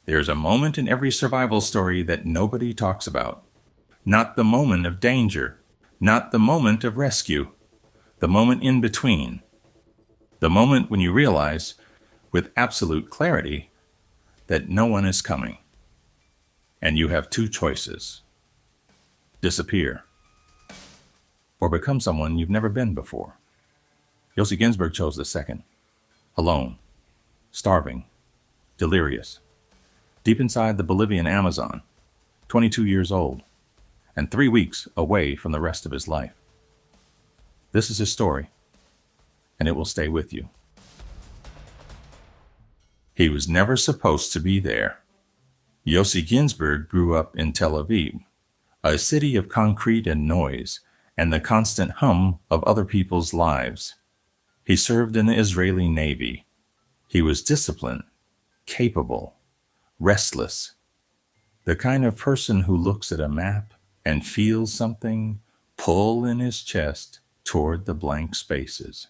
There's a moment in every survival story that nobody talks about. Not the moment of danger, not the moment of rescue, the moment in between. The moment when you realize, with absolute clarity, that no one is coming. And you have two choices: disappear, or become someone you've never been before. Yossi Ghinsberg chose the second. Alone, starving, delirious, deep inside the Bolivian Amazon, 22 years old, and 3 weeks away from the rest of his life. This is his story, and it will stay with you. He was never supposed to be there. Yossi Ghinsberg grew up in Tel Aviv, a city of concrete and noise, and the constant hum of other people's lives. He served in the Israeli Navy. He was disciplined, capable, restless, the kind of person who looks at a map and feels something pull in his chest toward the blank spaces.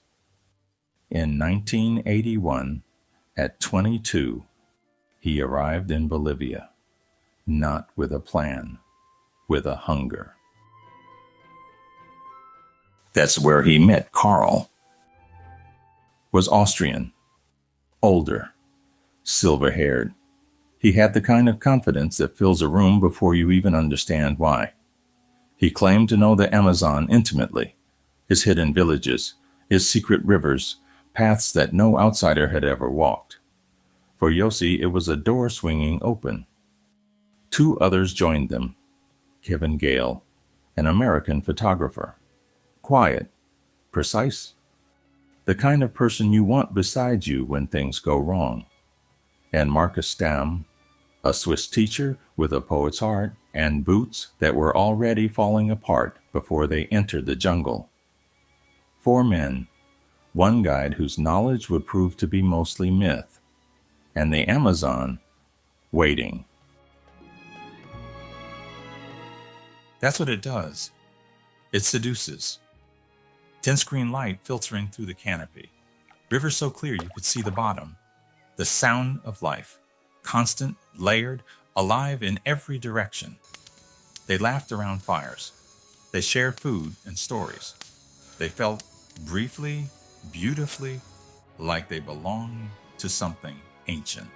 In 1981, at 22, he arrived in Bolivia, not with a plan, with a hunger. That's where he met Carl. Was Austrian, older, silver-haired. He had the kind of confidence that fills a room before you even understand why. He claimed to know the Amazon intimately, its hidden villages, its secret rivers, paths that no outsider had ever walked. For Yossi, it was a door swinging open. 2 others joined them, Kevin Gale, an American photographer. Quiet, precise, the kind of person you want beside you when things go wrong. And Marcus Stamm, a Swiss teacher with a poet's heart and boots that were already falling apart before they entered the jungle. 4 men, 1 guide whose knowledge would prove to be mostly myth, and the Amazon waiting. That's what it does. It seduces. 10-screen light filtering through the canopy. River so clear you could see the bottom. The sound of life. Constant, layered, alive in every direction. They laughed around fires. They shared food and stories. They felt briefly, beautifully, like they belonged to something ancient.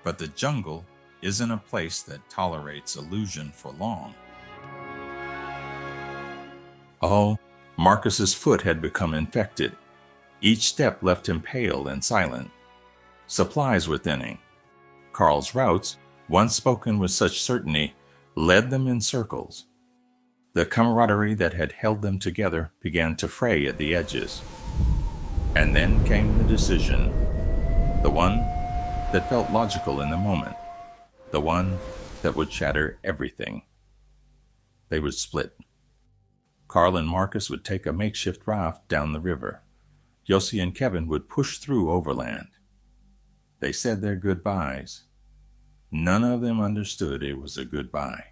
But the jungle isn't a place that tolerates illusion for long. Oh, Marcus's foot had become infected. Each step left him pale and silent. Supplies were thinning. Carl's routes, once spoken with such certainty, led them in circles. The camaraderie that had held them together began to fray at the edges. And then came the decision. The one that felt logical in the moment. The one that would shatter everything. They would split. Carl and Marcus would take a makeshift raft down the river. Yossi and Kevin would push through overland. They said their goodbyes. None of them understood it was a goodbye.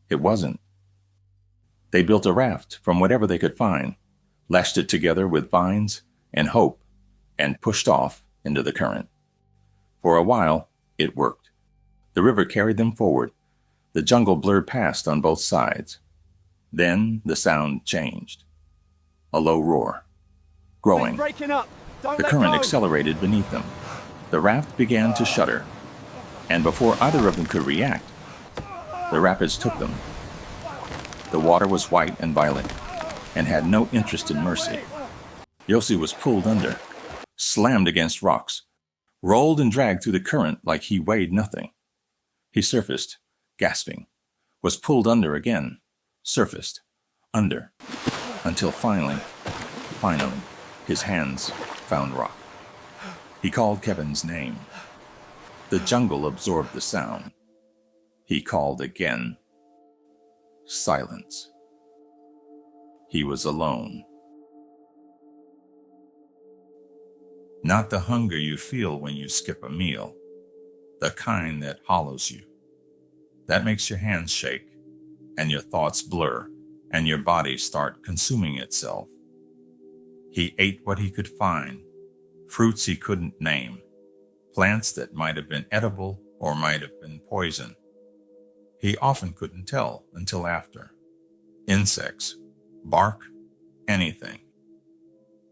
It wasn't. They built a raft from whatever they could find, lashed it together with vines and hope, and pushed off into the current. For a while, it worked. The river carried them forward. The jungle blurred past on both sides. Then the sound changed. A low roar. Growing. The current accelerated beneath them. The raft began to shudder. And before either of them could react, the rapids took them. The water was white and violent, and had no interest in mercy. Yossi was pulled under, slammed against rocks, rolled and dragged through the current like he weighed nothing. He surfaced, gasping, was pulled under again, surfaced, under, until finally, his hands found rock. He called Kevin's name. The jungle absorbed the sound. He called again. Silence. He was alone. Not the hunger you feel when you skip a meal, the kind that hollows you. That makes your hands shake, and your thoughts blur, and your body start consuming itself. He ate what he could find, fruits he couldn't name, plants that might have been edible or might have been poison. He often couldn't tell until after. Insects, bark, anything.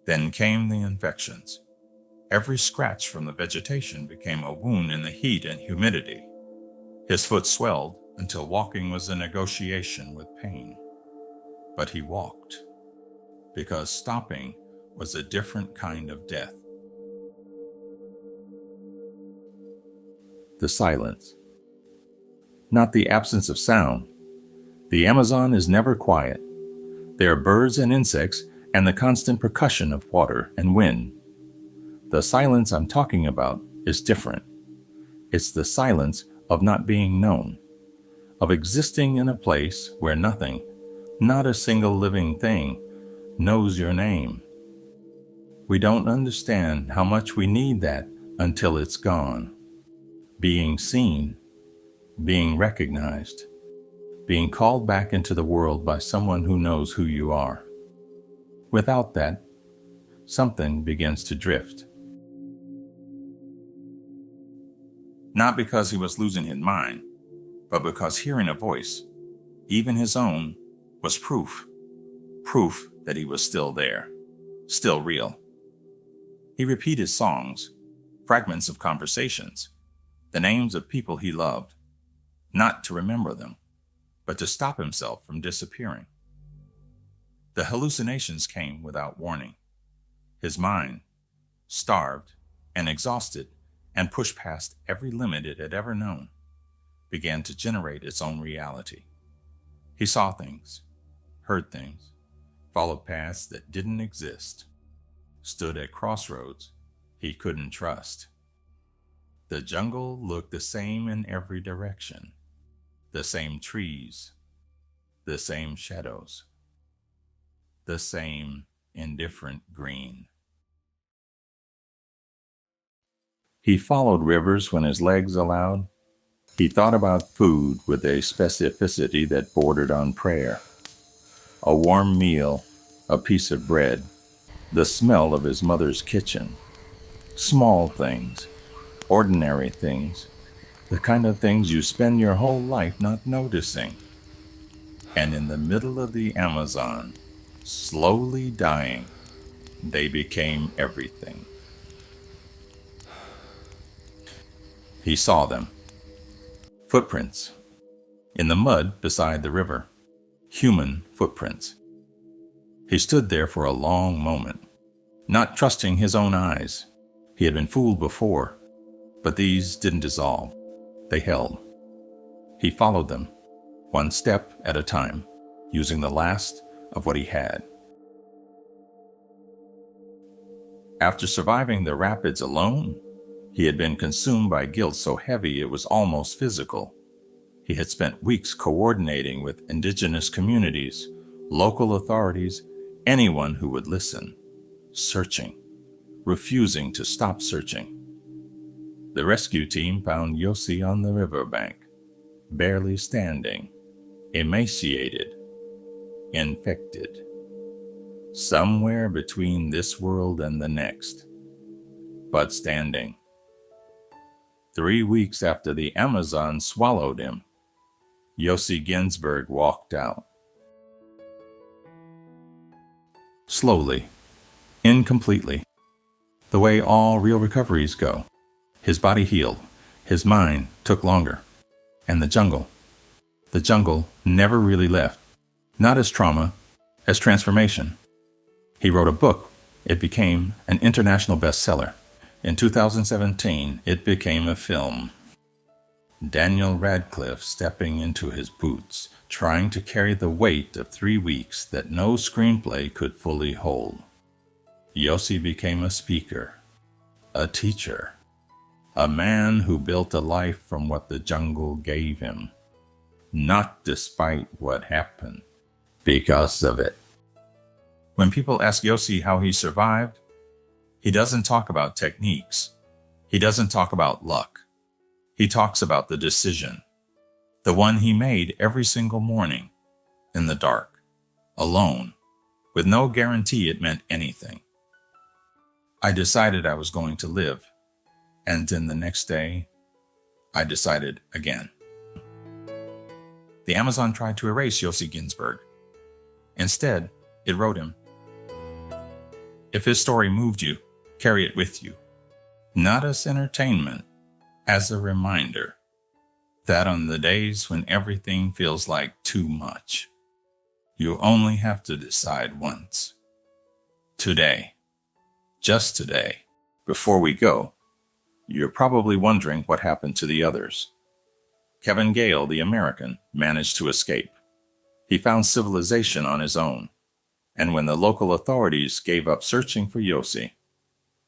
Then came the infections. Every scratch from the vegetation became a wound in the heat and humidity. His foot swelled until walking was a negotiation with pain. But he walked, because stopping was a different kind of death. The silence. Not the absence of sound. The Amazon is never quiet. There are birds and insects and the constant percussion of water and wind. The silence I'm talking about is different. It's the silence of not being known, of existing in a place where nothing, not a single living thing, knows your name. We don't understand how much we need that until it's gone. Being seen, being recognized, being called back into the world by someone who knows who you are. Without that, something begins to drift. Not because he was losing his mind, but because hearing a voice, even his own, was proof that he was still there, still real. He repeated songs, fragments of conversations, the names of people he loved, not to remember them, but to stop himself from disappearing. The hallucinations came without warning. His mind, starved and exhausted and pushed past every limit it had ever known, began to generate its own reality. He saw things, heard things, followed paths that didn't exist, stood at crossroads he couldn't trust. The jungle looked the same in every direction, the same trees, the same shadows, the same indifferent green. He followed rivers when his legs allowed. He thought about food with a specificity that bordered on prayer. A warm meal, a piece of bread, the smell of his mother's kitchen. Small things, ordinary things, the kind of things you spend your whole life not noticing. And in the middle of the Amazon, slowly dying, they became everything. He saw them. Footprints. In the mud beside the river. Human footprints. He stood there for a long moment, not trusting his own eyes. He had been fooled before, but these didn't dissolve. They held. He followed them, one step at a time, using the last of what he had. After surviving the rapids alone, he had been consumed by guilt so heavy it was almost physical. He had spent weeks coordinating with indigenous communities, local authorities, anyone who would listen, searching, refusing to stop searching. The rescue team found Yossi on the riverbank, barely standing, emaciated, infected, somewhere between this world and the next, but standing. 3 weeks after the Amazon swallowed him, Yossi Ghinsberg walked out. Slowly, incompletely, the way all real recoveries go. His body healed, his mind took longer, and the jungle never really left, not as trauma, as transformation. He wrote a book. It became an international bestseller. In 2017, it became a film. Daniel Radcliffe stepping into his boots, trying to carry the weight of 3 weeks that no screenplay could fully hold. Yossi became a speaker, a teacher, a man who built a life from what the jungle gave him, not despite what happened, because of it. When people ask Yossi how he survived, he doesn't talk about techniques. He doesn't talk about luck. He talks about the decision, the one he made every single morning, in the dark, alone, with no guarantee it meant anything. I decided I was going to live, and then the next day, I decided again. The Amazon tried to erase Yossi Ghinsberg. Instead, it wrote him. If his story moved you, carry it with you, not as entertainment, as a reminder that on the days when everything feels like too much, you only have to decide once. Today, just today. Before we go, you're probably wondering what happened to the others. Kevin Gale, the American, managed to escape. He found civilization on his own, and when the local authorities gave up searching for Yossi,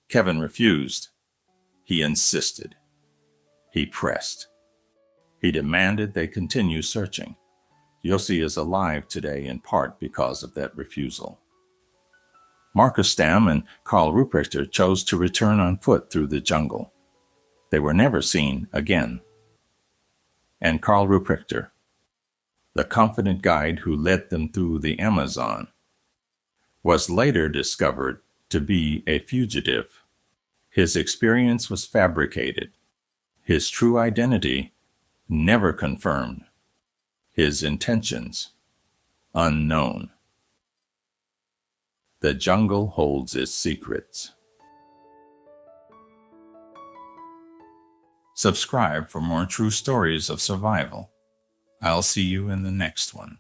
Kevin refused. He insisted. He pressed. He demanded they continue searching. Yossi is alive today in part because of that refusal. Marcus Stam and Karl Ruprechter chose to return on foot through the jungle. They were never seen again. And Karl Ruprechter, the confident guide who led them through the Amazon, was later discovered to be a fugitive. His experience was fabricated. His true identity never confirmed. His intentions unknown. The jungle holds its secrets. Subscribe for more true stories of survival. I'll see you in the next one.